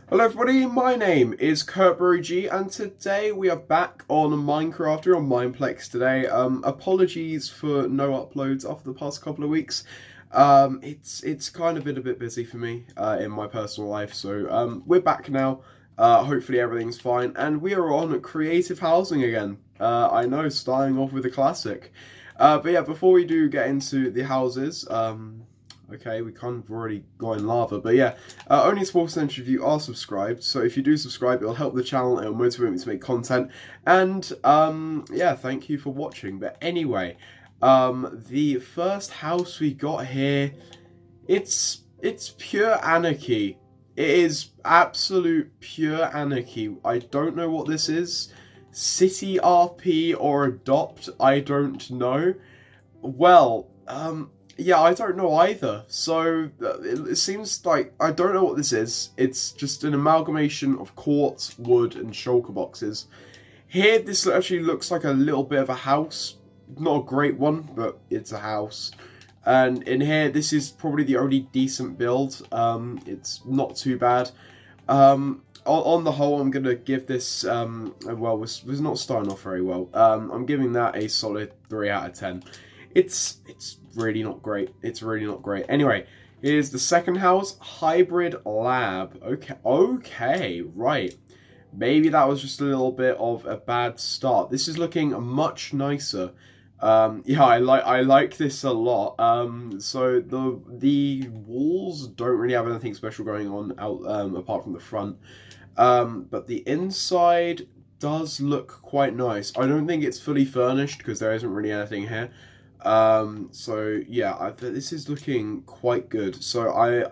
Hello everybody, my name is G, and today we are back on Minecraft. We're on Mineplex today. Apologies for no uploads after the past couple of weeks. It's kind of been a bit busy for me in my personal life, so we're back now. Hopefully everything's fine, and we are on creative housing again. I know, starting off with a classic. But yeah, before we do get into the houses, okay, we kind of already got in lava, but yeah, only a small percentage of you are subscribed, so if you do subscribe, it'll help the channel, it'll motivate me to make content, and, yeah, thank you for watching. But anyway, the first house we got here, it's pure anarchy. It is absolute pure anarchy. I don't know what this is. City RP or Adopt, I don't know. Well, yeah, I don't know either. So it seems like I don't know what this is. It's just an amalgamation of quartz, wood, and shulker boxes. Here, this actually looks like a little bit of a house. Not a great one, but it's a house. And in here, this is probably the only decent build. It's not too bad. On the whole, I'm gonna give this. Well, we're not starting off very well. I'm giving that a solid 3 out of 10. It's really not great. It's really not great. Anyway, here's the second house, Hybrid Lab. Okay, right. Maybe that was just a little bit of a bad start. This is looking much nicer. Yeah, I like this a lot. So the walls don't really have anything special going on out apart from the front. But the inside does look quite nice. I don't think it's fully furnished because there isn't really anything here. So yeah, this is looking quite good. So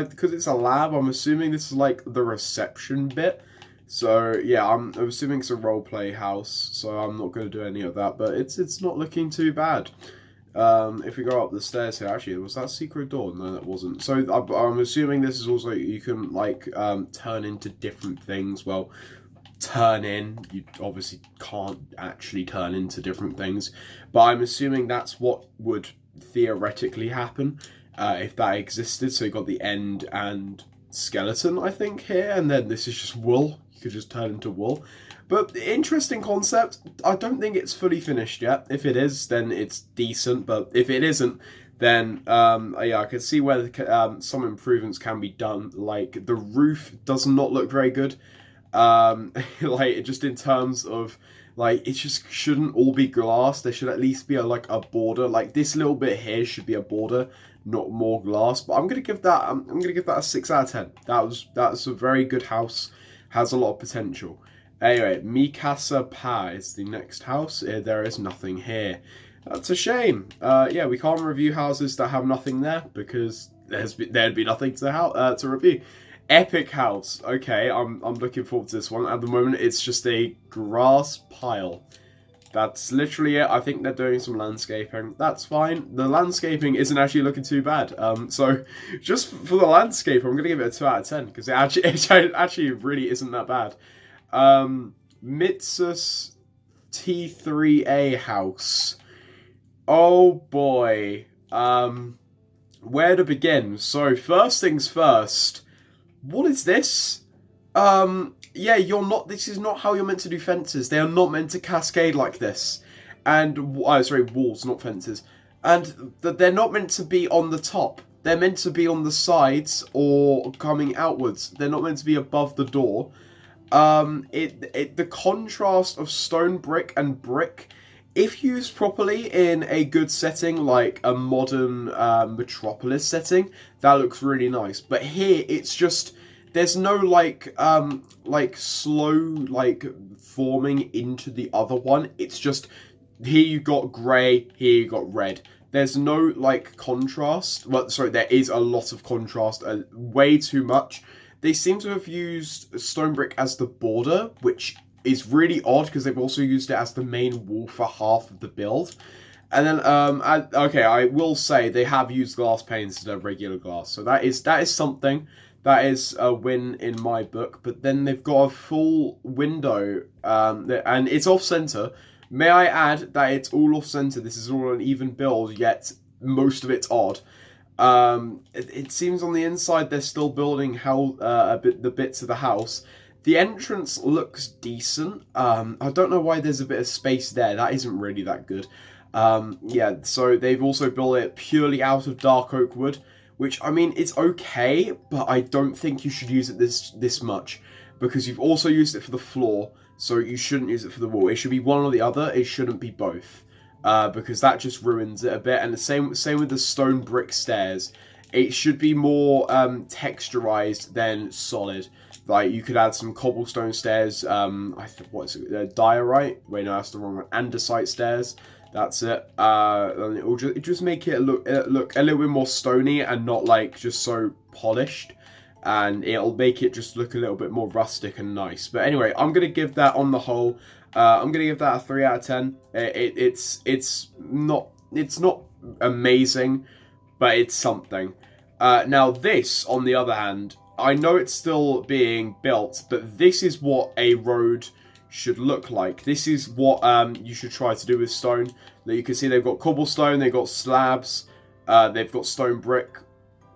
because it's a lab, I'm assuming this is like the reception bit. So yeah, I'm assuming it's a roleplay house, so I'm not going to do any of that, but it's not looking too bad. If we go up the stairs here, actually, was that secret door? No, that wasn't. So I'm assuming this is also, you can like turn into different things. Well, turn in, you obviously can't actually turn into different things, but I'm assuming that's what would theoretically happen if that existed. So you got the end and skeleton, I think, here, and then this is just wool. You could just turn into wool. But interesting concept. I don't think it's fully finished yet. If it is, then it's decent, but if it isn't, then yeah, I can see where some improvements can be done. Like the roof does not look very good. Like just in terms of like, it just shouldn't all be glass. There should at least be like a border. Like this little bit here should be a border, not more glass. But I'm gonna give that a 6 out of 10. That's a very good house. Has a lot of potential. Anyway, Mikasapai is the next house. There is nothing here. That's a shame. Yeah, we can't review houses that have nothing there because there'd be nothing to review. Epic house. Okay, I'm looking forward to this one. At the moment, it's just a grass pile. That's literally it. I think they're doing some landscaping. That's fine. The landscaping isn't actually looking too bad. So just for the landscape, I'm going to give it a 2 out of 10 because it actually really isn't that bad. Mitsus T3A house. Oh boy. Where to begin? So first things first. What is this? Yeah, this is not how you're meant to do fences. They are not meant to cascade like this. And, sorry, walls, not fences. And they're not meant to be on the top. They're meant to be on the sides or coming outwards. They're not meant to be above the door. The contrast of stone brick and brick, if used properly in a good setting, like a modern metropolis setting, that looks really nice. But here, it's just, there's no like slow like forming into the other one. It's just, here you got grey, here you got red. There's no like contrast. Well, sorry, there is a lot of contrast, way too much. They seem to have used stone brick as the border, which is really odd because they've also used it as the main wall for half of the build. And then, okay, I will say they have used glass panes instead of regular glass. So that is something. That is a win in my book. But then they've got a full window, and it's off-center. May I add that it's all off-center. This is all an even build, yet most of it's odd. It seems on the inside they're still building the bits of the house. The entrance looks decent. I don't know why there's a bit of space there. That isn't really that good. Yeah, so they've also built it purely out of dark oak wood, which, I mean, it's okay, but I don't think you should use it this much, because you've also used it for the floor, so you shouldn't use it for the wall. It should be one or the other. It shouldn't be both, because that just ruins it a bit. And the same with the stone brick stairs. It should be more texturized than solid. Like, you could add some cobblestone stairs. What is it? Diorite? Wait, no, that's the wrong one. Andesite stairs. That's it. And it'll just make it look a little bit more stony and not like just so polished. And it'll make it just look a little bit more rustic and nice. But anyway, I'm gonna give that on the whole. I'm gonna give that a 3 out of 10. It's not amazing, but it's something. Now this, on the other hand, I know it's still being built, but this is what a road should look like. This is what you should try to do with stone. That you can see they've got cobblestone, they've got slabs, they've got stone brick.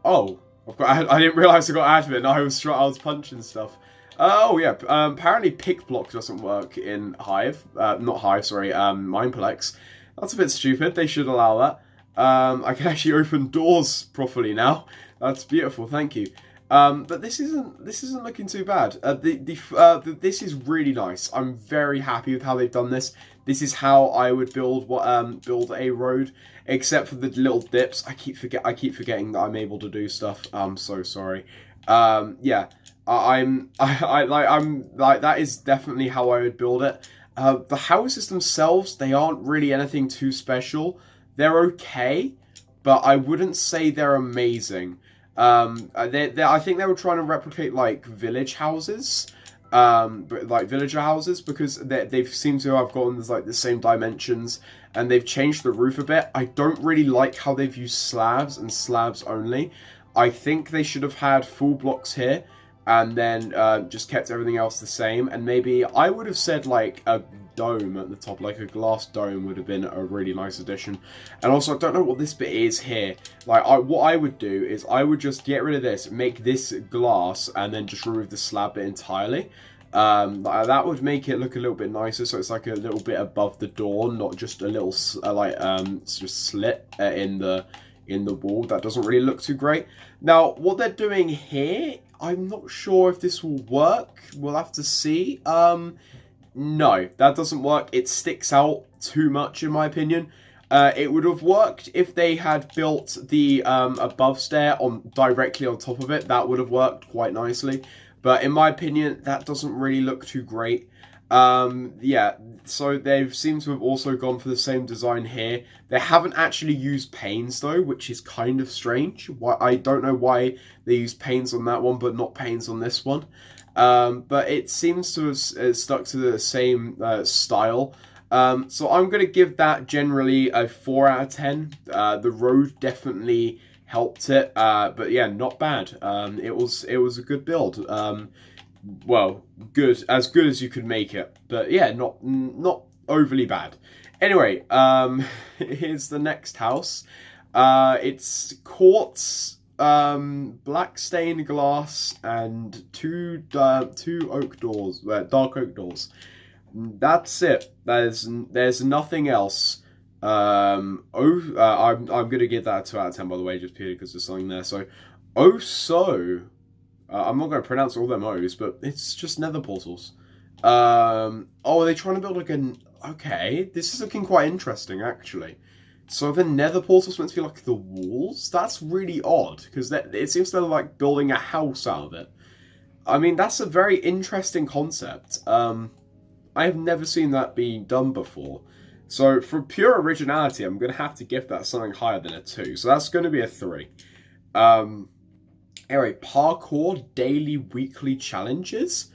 Oh, I didn't realise I got out of it. And I was punching stuff. Oh yeah, apparently pick block doesn't work in Mineplex. That's a bit stupid. They should allow that. I can actually open doors properly now. That's beautiful. Thank you. But this isn't looking too bad. This is really nice. I'm very happy with how they've done this. This is how I would build a road, except for the little dips. I keep forgetting that I'm able to do stuff. I'm so sorry. Yeah, I'm like, that is definitely how I would build it. The houses themselves, they aren't really anything too special. They're okay, but I wouldn't say they're amazing. I think they were trying to replicate like village houses, but like villager houses, because they've seemed to have gotten like the same dimensions, and they've changed the roof a bit. I don't really like how they've used slabs and slabs only. I think they should have had full blocks here, and then just kept everything else the same. And maybe I would have said like a dome at the top, like a glass dome would have been a really nice addition. And also, I don't know what this bit is here. Like, what I would do is I would just get rid of this, make this glass, and then just remove the slab bit entirely. That would make it look a little bit nicer, so it's like a little bit above the door, not just a little just slit in the wall. That doesn't really look too great. Now, what they're doing here, I'm not sure if this will work. We'll have to see. No, that doesn't work. It sticks out too much, in my opinion. It would have worked if they had built the above stair directly on top of it. That would have worked quite nicely. But in my opinion, that doesn't really look too great. Yeah, so they've seemed to have also gone for the same design here. They haven't actually used panes though, which is kind of strange. I don't know why they use panes on that one, but not panes on this one. But it seems to have stuck to the same style. So I'm going to give that generally a 4 out of 10. The road definitely helped it, but yeah, not bad. It was a good build. Well, good as you could make it, but yeah, not overly bad. Anyway, here's the next house. It's quartz, black stained glass, and two oak doors, dark oak doors. That's it. There's nothing else. I'm gonna give that a 2 out of 10, by the way, just purely because there's something there. So, I'm not going to pronounce all them O's, but it's just nether portals. Oh, are they trying to build like an... Okay, this is looking quite interesting, actually. So the nether portal's meant to be like the walls? That's really odd, because it seems they're like building a house out of it. I mean, that's a very interesting concept. I have never seen that being done before. So for pure originality, I'm going to have to give that something higher than a 2. So that's going to be a 3. Anyway, parkour daily weekly challenges.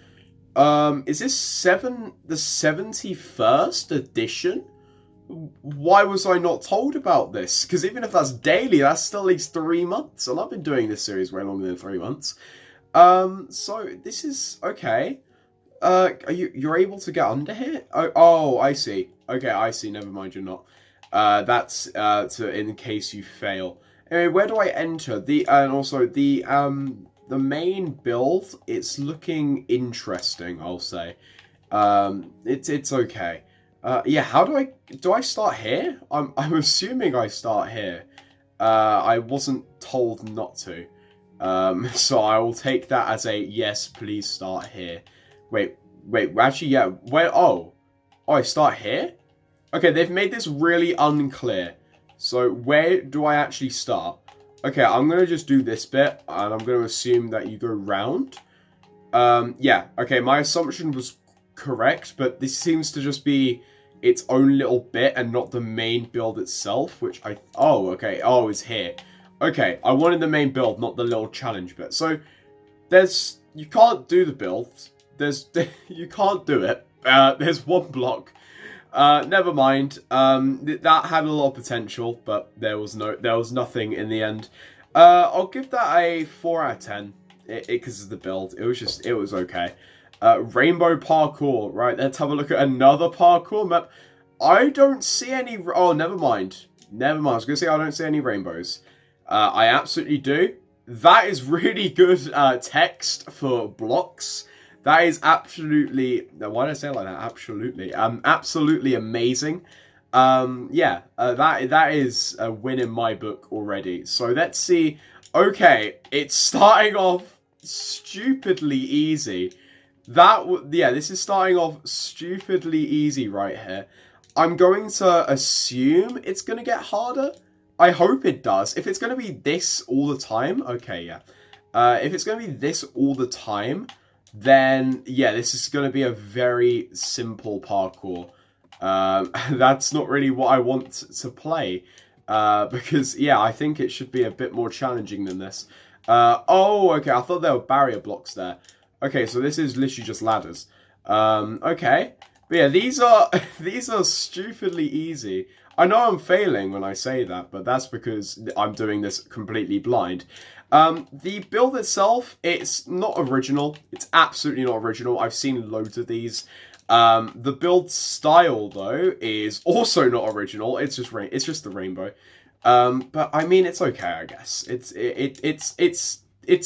Is this the 71st edition? Why was I not told about this? Because even if that's daily, that's still at least 3 months, and I've been doing this series way longer than 3 months. So this is okay. You're able to get under here? Oh, I see. Okay, I see. Never mind, you're not. That's in case you fail. Anyway, where do I enter? And also the main build, it's looking interesting, I'll say. It's okay. Yeah, how do I start here? I'm assuming I start here. I wasn't told not to. So I will take that as a yes, please start here. Wait, actually, yeah, where, oh, I start here? Okay, they've made this really unclear. So where do I actually start? Okay, I'm going to just do this bit, and I'm going to assume that you go round. Yeah, okay, my assumption was correct, but this seems to just be its own little bit and not the main build itself, which oh, okay, oh, it's here. Okay, I wanted the main build, not the little challenge bit. So, you can't do the build. You can't do it. There's one block. Never mind. That had a lot of potential, but there was nothing in the end. I'll give that a 4 out of 10. Because of the build. It was okay. Rainbow parkour. Right, let's have a look at another parkour map. I don't see any... Oh, never mind. Never mind. I was going to say I don't see any rainbows. I absolutely do. That is really good text for blocks. That is absolutely... Why did I say it like that? Absolutely. Absolutely amazing. Yeah, that is a win in my book already. So let's see. Okay, it's starting off stupidly easy. Yeah, this is starting off stupidly easy right here. I'm going to assume it's going to get harder. I hope it does. If it's going to be this all the time, okay, yeah. If it's going to be this all the time, then, yeah, this is going to be a very simple parkour. That's not really what I want to play. Because, yeah, I think it should be a bit more challenging than this. Oh, okay, I thought there were barrier blocks there. Okay, so this is literally just ladders. Okay. But yeah, these are stupidly easy. I know I'm failing when I say that, but that's because I'm doing this completely blind. The build itself, it's not original. It's absolutely not original. I've seen loads of these. The build style, though, is also not original. It's just the rainbow. But I mean, it's okay, I guess. It's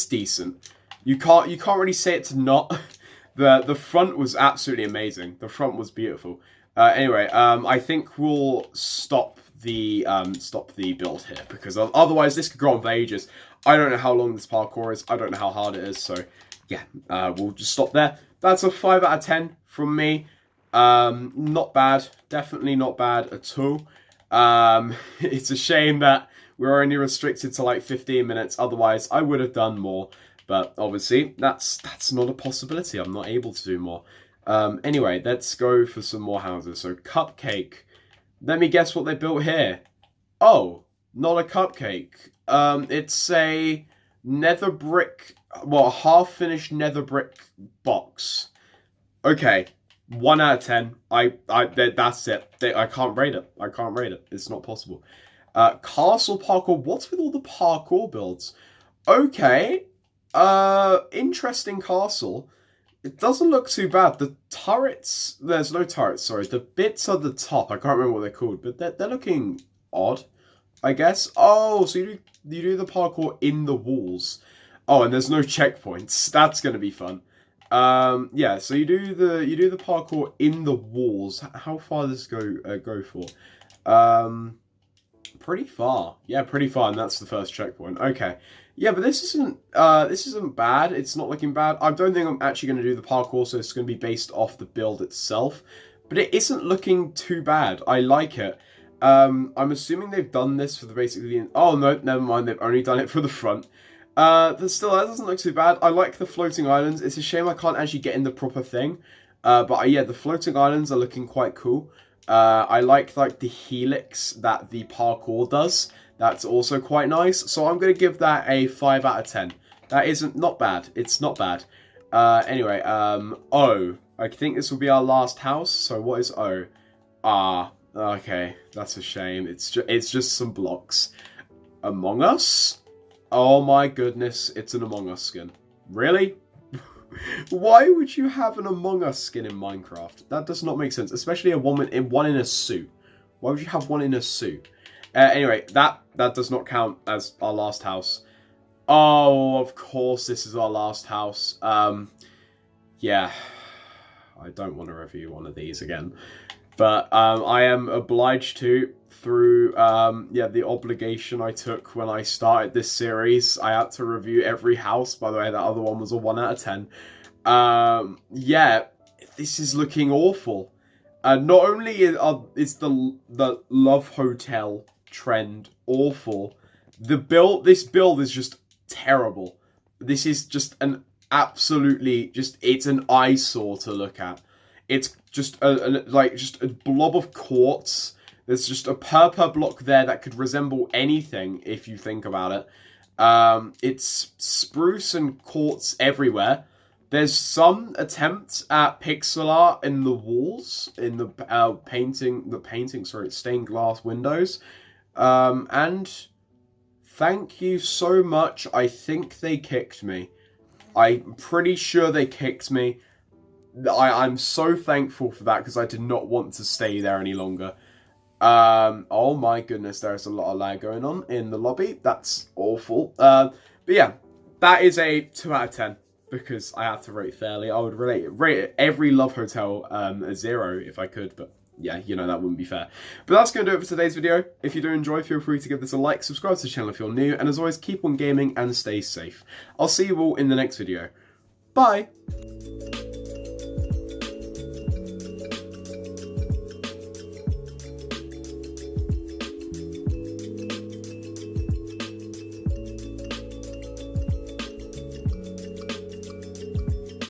decent. You can't really say it's not. The front was absolutely amazing. The front was beautiful. Anyway, I think we'll stop the build here because otherwise this could go on for ages. I don't know how long this parkour is. I don't know how hard it is. So yeah, we'll just stop there. That's a 5 out of 10 from me. Not bad. Definitely not bad at all. It's a shame that we're only restricted to like 15 minutes. Otherwise, I would have done more. But obviously, that's not a possibility. I'm not able to do more. Anyway, let's go for some more houses. So, cupcake. Let me guess what they built here. Oh, not a cupcake. It's a nether brick, well, a half-finished nether brick box. Okay, 1 out of 10. That's it. I can't rate it. I can't rate it. It's not possible. Castle parkour. What's with all the parkour builds? Okay. Interesting castle. It doesn't look too bad. The turrets, there's no turrets, sorry. The bits at the top, I can't remember what they're called, but they're looking odd, I guess. Oh, so you do the parkour in the walls. Oh, and there's no checkpoints. That's going to be fun. Yeah, so you do the parkour in the walls. How far does this go for? Pretty far. Yeah, pretty far, and that's the first checkpoint. Okay. Yeah, but this isn't bad. It's not looking bad. I don't think I'm actually going to do the parkour, so it's going to be based off the build itself. But it isn't looking too bad. I like it. I'm assuming they've done this for the basically... Oh, no, never mind. They've only done it for the front. But still, that doesn't look too bad. I like the floating islands. It's a shame I can't actually get in the proper thing. But yeah, the floating islands are looking quite cool. I like the helix that the parkour does. That's also quite nice. So I'm going to give that a 5 out of 10. That isn't not bad. It's not bad. Anyway, O. I think this will be our last house. So what is O? Ah, okay. That's a shame. It's just some blocks. Among Us? Oh my goodness. It's an Among Us skin. Really? Why would you have an Among Us skin in Minecraft? That does not make sense. Especially one in a suit. Why would you have one in a suit? Anyway, that does not count as our last house. Oh, of course this is our last house. Yeah. I don't want to review one of these again. But I am obliged to, through the obligation I took when I started this series. I had to review every house. By the way, that other one was a 1 out of 10. Yeah, this is looking awful. Not only is the Love Hotel trend awful, this build is just terrible. This is just an absolutely it's an eyesore to look at. It's just a blob of quartz. There's just a purple block there that could resemble anything if you think about it. It's spruce and quartz everywhere. There's some attempts at pixel art in the walls, in the stained glass windows. And thank you so much. I think they kicked me. I'm pretty sure they kicked me. I'm so thankful for that because I did not want to stay there any longer. Oh my goodness, there's a lot of lag going on in the lobby. That's awful. But yeah, that is a 2 out of 10 because I have to rate fairly. I would rate every Love Hotel a 0 if I could, but yeah, you know, that wouldn't be fair. But that's going to do it for today's video. If you do enjoy, feel free to give this a like, subscribe to the channel if you're new, and as always, keep on gaming and stay safe. I'll see you all in the next video. Bye!